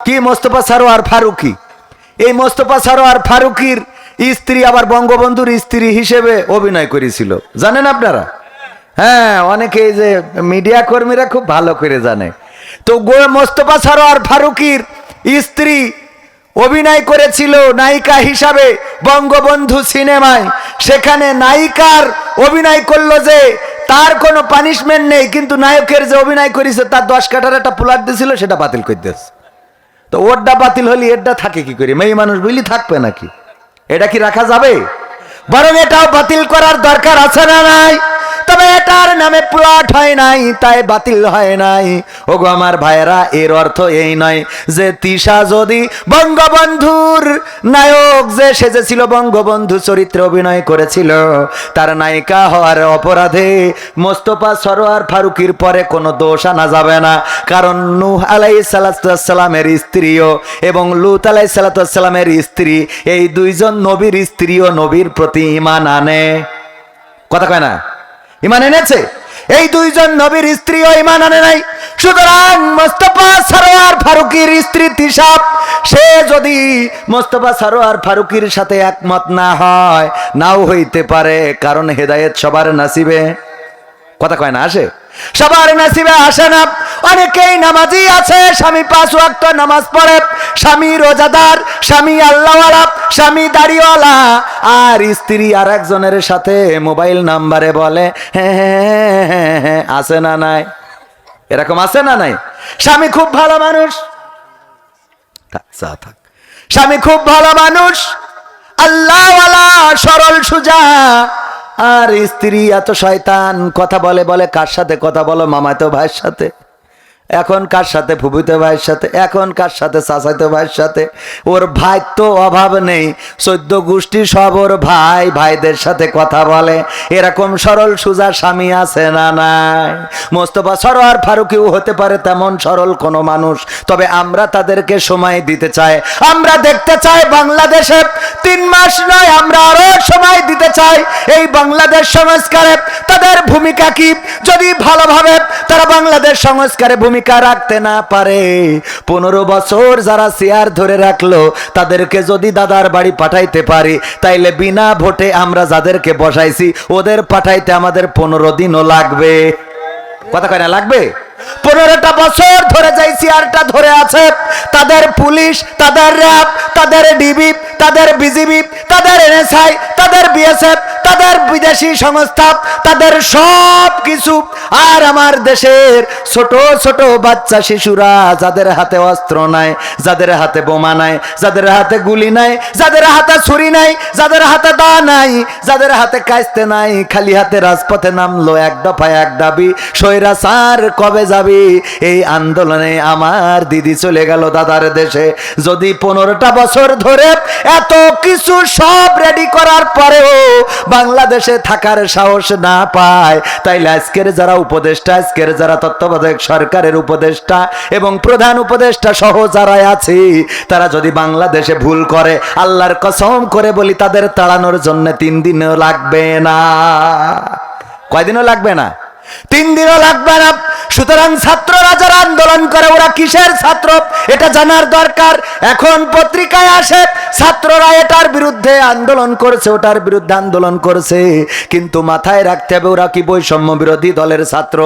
কি মোস্তফা সরোয়ার ফারুকী। এই মোস্তফা সরোয়ার ফারুকীর স্ত্রী আবার বঙ্গবন্ধুর স্ত্রী হিসেবে অভিনয় করেছিল, জানেন আপনারা? হ্যাঁ, অনেকে এই যে মিডিয়া কর্মীরা খুব ভালো করে জানে। তো মোস্তফা সরোয়ার ফারুকীর স্ত্রী অভিনয় করেছিল নায়িকা হিসাবে বঙ্গবন্ধু সিনেমায়। সেখানে নায়িকার অভিনয় করলো যে তার কোনো পানিশমেন্ট নেই, কিন্তু নায়কের যে অভিনয় করেছে তার 10 কাঠার একটা প্লট দিয়েছিল, সেটা বাতিল করে দিয়েছে। তো ওরটা বাতিল হলে এরটা থাকে কি করে? মেয়ে মানুষ বলি থাকবে নাকি? এটা কি রাখা যাবে? বরং এটাও বাতিল করার দরকার আছে না নাই? তবে এটার নামে প্লট হয় নাই, তাই বাতিল হয় নাই। ওগো আমার ভাইয়েরা, এর অর্থ এই নয় যে তিশা যদি বঙ্গবন্ধুর নায়ক যে সেজেছিল, বঙ্গবন্ধু চরিত্রে অভিনয় করেছিল, তার নায়িকা হওয়ার অপরাধে মোস্তফা সরোয়ার ফারুকীর পরে কোনো দোষ আনা যাবে না। কারণ নূহ আলাইহিস সালামের স্ত্রীও এবং লূত আলাইহিস সালামের স্ত্রী, এই দুইজন নবীর স্ত্রীও নবীর প্রতি ঈমান আনে। কথা কয় না? ঈমান এনেছে। এই দুইজন নবীর স্ত্রীও ঈমান আনে নাই। সুতরাং মোস্তফা সরোয়ার ফারুকীর স্ত্রী তিশা, সে যদি মোস্তফা সরোয়ার ফারুকীর সাথে একমত না হয়, নাও হইতে পারে, কারণ হেদায়েত সবার নসিবে। কথা কয় না? আসে? সবার নসিবে আসে না। অনেকেই নামাজি আছে, স্বামী 5 ওয়াক্ত নামাজ পড়ে, স্বামী রোজাদার, স্বামী আল্লাহওয়ালা, স্বামী দাড়িওয়ালা, আর স্ত্রী আর একজনের সাথে মোবাইল নাম্বারে বলে হ্যাঁ, আছে না নাই? এরকম আছে না নাই? স্বামী খুব ভালো মানুষ, থাক, স্বামী খুব ভালো মানুষ, আল্লাহওয়ালা, সরল সুজা, আর স্ত্রী এত শয়তান, কথা বলে কার সাথে কথা বলো? মামাতো ভাইয়ের সাথে, এখন কার সাথে ফুফুতো ভাইয়ের সাথে, এখন কার সাথে চাচাতো ভাইয়ের সাথে। ওর ভাই তো অভাব নেই, 14 গোষ্ঠী সব ওর ভাইদের সাথে কথা বলে। এরকম সরল সুজা স্বামী আছে না নাই? মোস্তফা সরোয়ার ফারুকীও হতে পারে তেমন সরল কোনো মানুষ। তবে আমরা তাদেরকে সময় দিতে চাই। আমরা দেখতে চাই বাংলাদেশে 3 মাস নয়, আমরা আরো সময় দিতে চাই এই বাংলাদেশ সংস্কারে তাদের ভূমিকা কি। যদি ভালোভাবে তারা বাংলাদেশ সংস্কারে ভূমিকা রাখতে না পারে, 15 বছর যারা চেয়ার ধরে রাখলো, তাদেরকে যদি দাদার বাড়ি পাঠাইতে পারি, তাইলে বিনা ভোটে আমরা যাদেরকে বসাইছি ওদের পাঠাইতে আমাদের 15 দিনও লাগবে। কথা কয় না? লাগবে। 15টা বছর ধরে যাই চেয়ারটা ধরে আছে, তাদের পুলিশ, তাদের র্যাব, তাদের ডিবি, তাদের বিজিবি, তাদের এনএসআই, তাদের বিএসএফ, তাদের বিদেশি সংস্থা, তাদের সব কিছু, আর আমার দেশের ছোট ছোট বাচ্চা শিশুরা, যাদের হাতে অস্ত্র নাই, যাদের হাতে বোমা নাই, যাদের হাতে গুলি নাই, যাদের হাতে ছুরি নাই, যাদের হাতে দা নাই, যাদের হাতে কাস্তে নাই, খালি হাতে রাজপথে নামলো, এক দফায় এক দাবি, স্বৈরাচার কবে যাবি? এই আন্দোলনে আমার দিদি চলে গেল দাদার দেশে। যদি 15টা বছর ধরে এত কিছু সব রেডি করার পরেও বাংলাদেশে থাকার সাহস না পায়, তাইলে আজকের যারা উপদেষ্টা, আজকের যারা তত্ত্বাবধায়ক সরকারের উপদেষ্টা এবং প্রধান উপদেষ্টা সহ যারা আছে, তারা যদি বাংলাদেশে ভুল করে, আল্লাহর কসম করে বলি, তাদের তাড়ানোর জন্য 3 দিনও লাগবে না। কয়দিনও লাগবে না? 3 দিনও লাগবে না। সুতরাং ছাত্ররা যারা আন্দোলন করে, ওরা কিসের ছাত্র এটা জানার দরকার। এখন পত্রিকায় আসে ছাত্ররা এটার বিরুদ্ধে আন্দোলন করছে, ওটার বিরুদ্ধে আন্দোলন করছে, কিন্তু মাথায় রাখতে হবে ওরা কি বৈষম্য বিরোধী দলের ছাত্র,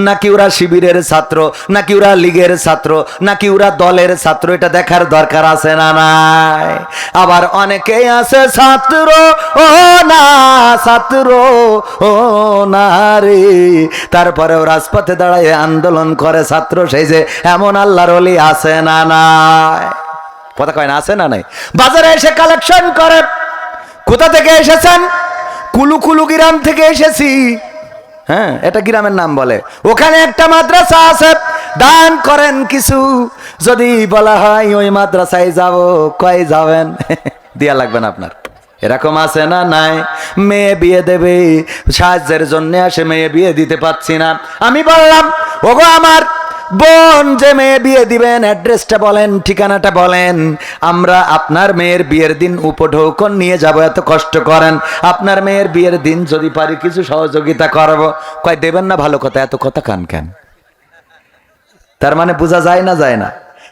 নাকি ওরা শিবিরের ছাত্র, নাকি ওরা লীগের ছাত্র, নাকি ওরা দলের ছাত্র, এটা দেখার দরকার আছে না নাই? আবার অনেকেই আছে ছাত্র ও না, ছাত্র ও না রে, তারপরেও রাজপথে দাঁড়ায় আন্দোলন করে ছাত্র সেই যে, এমন আল্লাহর ওলি আছে না নাই? কথা কয় না? আছে না নাই? বাজারে এসে কালেকশন করে। কোথা থেকে এসেছেন? কুলু গ্রাম থেকে এসেছি। হ্যাঁ, এটা গ্রামের নাম বলে। ওখানে একটা মাদ্রাসা আছে, দান করেন কিছু। যদি বলা হয় ওই মাদ্রাসায় যাব, কয় যাবেন? দিয়া লাগবে না আপনার। এরকম আছে না নাই? মেয়ে বিয়ে দেবে, সাহায্যের জন্য আসে, মেয়ে বিয়ে দিতে পাচ্ছি না। আমি বললাম, ওগো আমার বোন, যে মেয়ে বিয়ে দিবেন অ্যাড্রেসটা বলেন, ঠিকানাটা বলেন, আমরা আপনার মেয়ের বিয়ের দিন উপঢৌকন নিয়ে যাব, এত কষ্ট করেন, আপনার মেয়ের বিয়ের দিন যদি পারি কিছু সহযোগিতা করব। কয় দেবেন না? ভালো কথা, এত কথা কান কেন? তার মানে বোঝা যায় না, যায় না?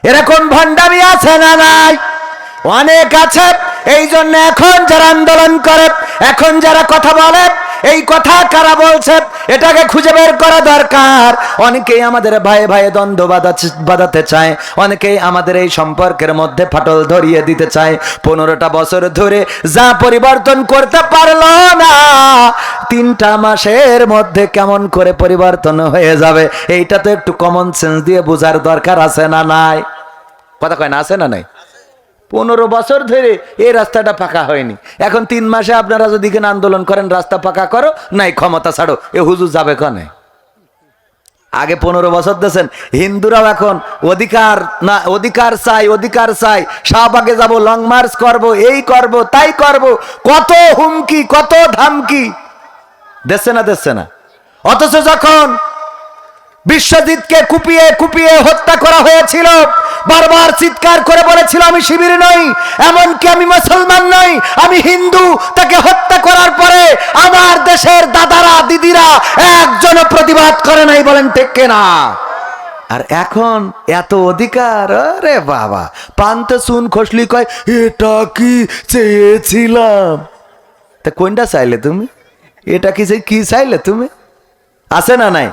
এরকম ভণ্ডামি আছে না নাই? অনেক আছে। এই জন্য এখন যারা আন্দোলন করে, এখন যারা কথা বলে, এই কথা কারা বলছে এটাকে খুঁজে বের করা দরকার। অনেকেই আমাদের ভাইয়ে ভাইয়ে দ্বন্দ্ব বাঁধাতে চায়, অনেকেই আমাদের এই সম্পর্কের মধ্যে ফাটল ধরিয়ে দিতে চায়। 15টা বছর ধরে যা পরিবর্তন করতে পারলো না, 3টা মাসের মধ্যে কেমন করে পরিবর্তন হয়ে যাবে, এইটা তো একটু কমন সেন্স দিয়ে বোঝার দরকার আছে না নাই? কথা কয় না, আছে না নাই? 15 বছর ধরে এই রাস্তাটা পাকা হয়নি, এখন 3 মাসে আপনারা যদি কেন আন্দোলন করেন রাস্তা পাকা করো, নাই ক্ষমতা ছাড়ো, এ হুজুর যাবে কনে? আগে 15 বছর দিয়েছেন। হিন্দুরাও এখন অধিকার না, অধিকার চাই, অধিকার চাই, শাহবাগে যাব, লং মার্চ করব, এই করব, তাই করব, কত হুমকি, কত ধামকি দিচ্ছে না, দিচ্ছে না। অথচ যখন বিশ্বজিৎকে কুপিয়ে কুপিয়ে হত্যা করা হয়েছিল, বারবার চিৎকার করে বলেছিল আমি শিবির নই, এমনকি আমি মুসলমান নই, আমি হিন্দু। তাকে হত্যা করার পরে আমার দেশের দাদারা দিদিরা একজনও প্রতিবাদ করে নাই, বলেন ঠিক কিনা? আর এখন এত অধিকার, আরে বাবা, পান্তে চুন খসলি কয় এটা কি চেয়েছিলাম। তা কোনটা চাইলে তুমি? এটা কি চাইলে তুমি? আছে না নাই?